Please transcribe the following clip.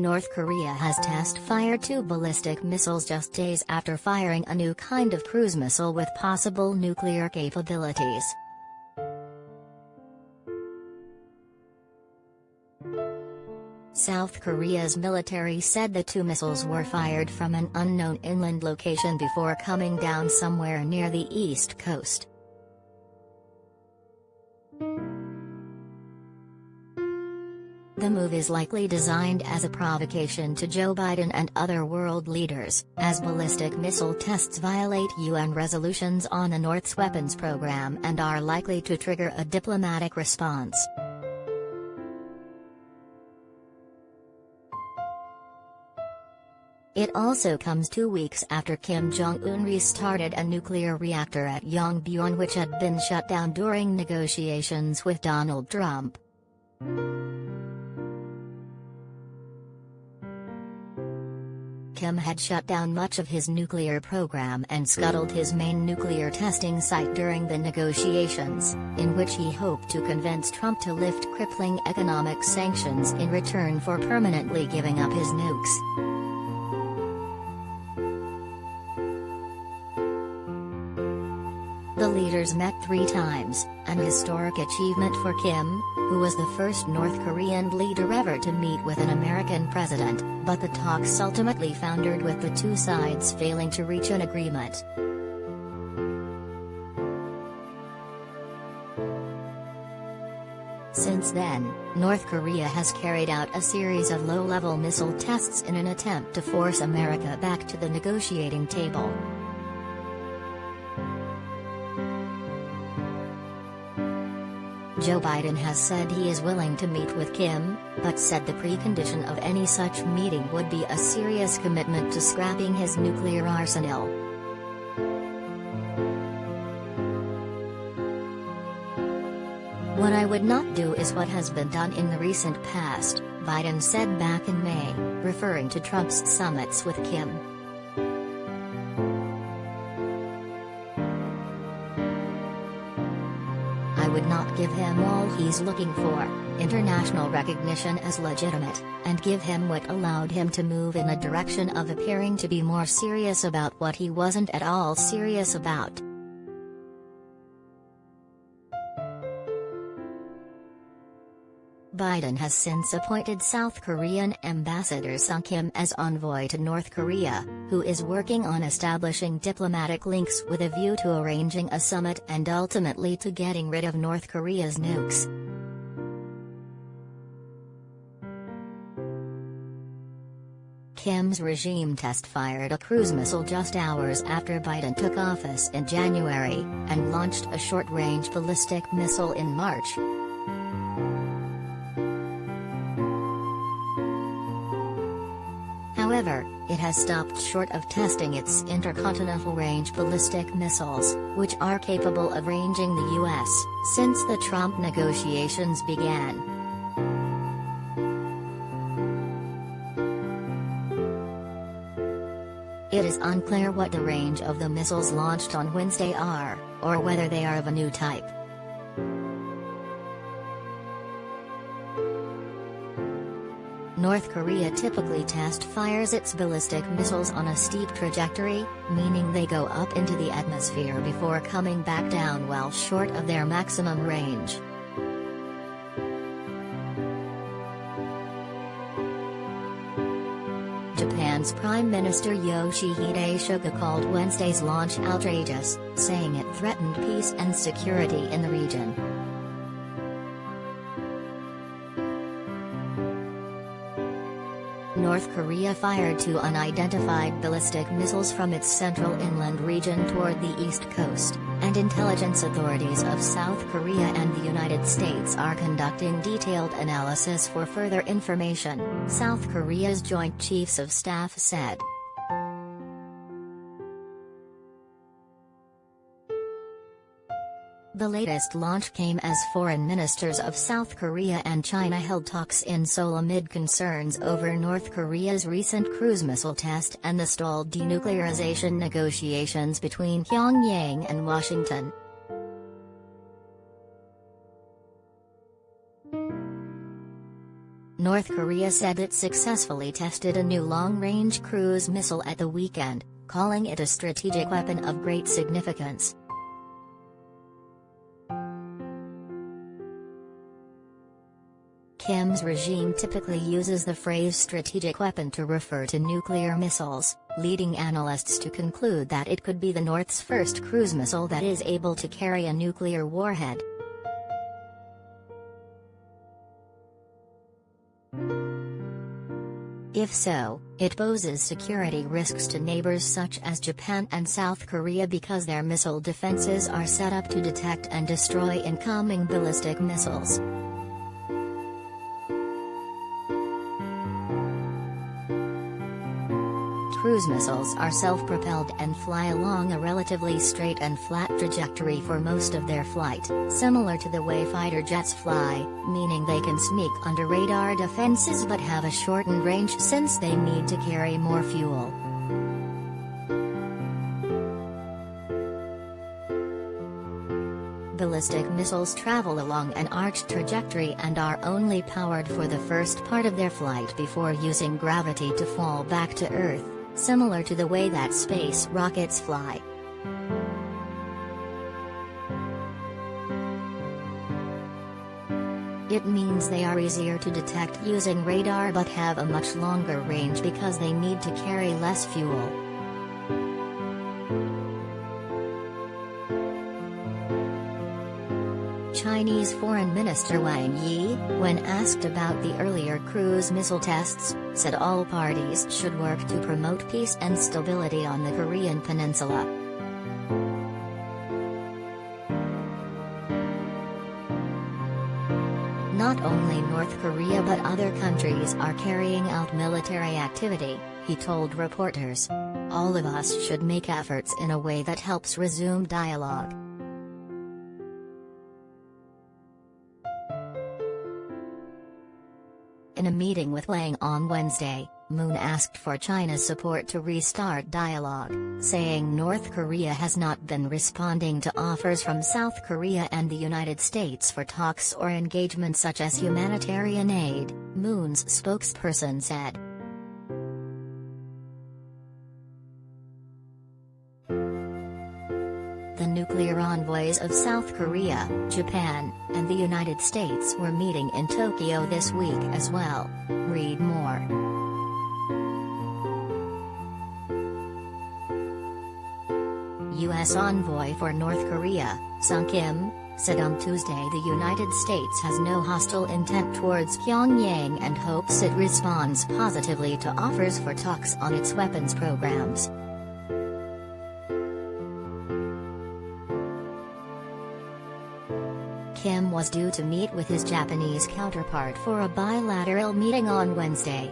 North Korea has test-fired 2 ballistic missiles just days after firing a new kind of cruise missile with possible nuclear capabilities. South Korea's military said the 2 missiles were fired from an unknown inland location before coming down somewhere near the east coast. The move is likely designed as a provocation to Joe Biden and other world leaders, as ballistic missile tests violate UN resolutions on the North's weapons program and are likely to trigger a diplomatic response. It also comes 2 weeks after Kim Jong-un restarted a nuclear reactor at Yongbyon, which had been shut down during negotiations with Donald Trump. Kim had shut down much of his nuclear program and scuttled his main nuclear testing site during the negotiations, in which he hoped to convince Trump to lift crippling economic sanctions in return for permanently giving up his nukes. The leaders met 3 times, an historic achievement for Kim, who was the first North Korean leader ever to meet with an American president, but the talks ultimately foundered with the 2 sides failing to reach an agreement. Since then, North Korea has carried out a series of low-level missile tests in an attempt to force America back to the negotiating table. Joe Biden has said he is willing to meet with Kim, but said the precondition of any such meeting would be a serious commitment to scrapping his nuclear arsenal. "What I would not do is what has been done in the recent past," Biden said back in May, referring to Trump's summits with Kim. "I would not give him all he's looking for, international recognition as legitimate, and give him what allowed him to move in a direction of appearing to be more serious about what he wasn't at all serious about." Biden has since appointed South Korean Ambassador Sung Kim as envoy to North Korea, who is working on establishing diplomatic links with a view to arranging a summit and ultimately to getting rid of North Korea's nukes. Kim's regime test-fired a cruise missile just hours after Biden took office in January, and launched a short-range ballistic missile in March. However, it has stopped short of testing its intercontinental-range ballistic missiles, which are capable of ranging the U.S., since the Trump negotiations began. It is unclear what the range of the missiles launched on Wednesday are, or whether they are of a new type. North Korea typically test-fires its ballistic missiles on a steep trajectory, meaning they go up into the atmosphere before coming back down well short of their maximum range. Japan's Prime Minister Yoshihide Suga called Wednesday's launch outrageous, saying it threatened peace and security in the region. North Korea fired 2 unidentified ballistic missiles from its central inland region toward the east coast, and intelligence authorities of South Korea and the United States are conducting detailed analysis for further information, South Korea's Joint Chiefs of Staff said. The latest launch came as foreign ministers of South Korea and China held talks in Seoul amid concerns over North Korea's recent cruise missile test and the stalled denuclearization negotiations between Pyongyang and Washington. North Korea said it successfully tested a new long-range cruise missile at the weekend, calling it a strategic weapon of great significance. Kim's regime typically uses the phrase strategic weapon to refer to nuclear missiles, leading analysts to conclude that it could be the North's first cruise missile that is able to carry a nuclear warhead. If so, it poses security risks to neighbors such as Japan and South Korea because their missile defenses are set up to detect and destroy incoming ballistic missiles. Cruise missiles are self-propelled and fly along a relatively straight and flat trajectory for most of their flight, similar to the way fighter jets fly, meaning they can sneak under radar defenses but have a shortened range since they need to carry more fuel. Ballistic missiles travel along an arched trajectory and are only powered for the first part of their flight before using gravity to fall back to Earth, similar to the way that space rockets fly. It means they are easier to detect using radar but have a much longer range because they need to carry less fuel. Chinese Foreign Minister Wang Yi, when asked about the earlier cruise missile tests, said all parties should work to promote peace and stability on the Korean peninsula. Not only North Korea but other countries are carrying out military activity, he told reporters. All of us should make efforts in a way that helps resume dialogue. In a meeting with Wang on Wednesday, Moon asked for China's support to restart dialogue, saying North Korea has not been responding to offers from South Korea and the United States for talks or engagement such as humanitarian aid, Moon's spokesperson said. The nuclear envoys of South Korea, Japan, and the United States were meeting in Tokyo this week as well. Read more. U.S. envoy for North Korea, Sung Kim, said on Tuesday the United States has no hostile intent towards Pyongyang and hopes it responds positively to offers for talks on its weapons programs. Kim was due to meet with his Japanese counterpart for a bilateral meeting on Wednesday.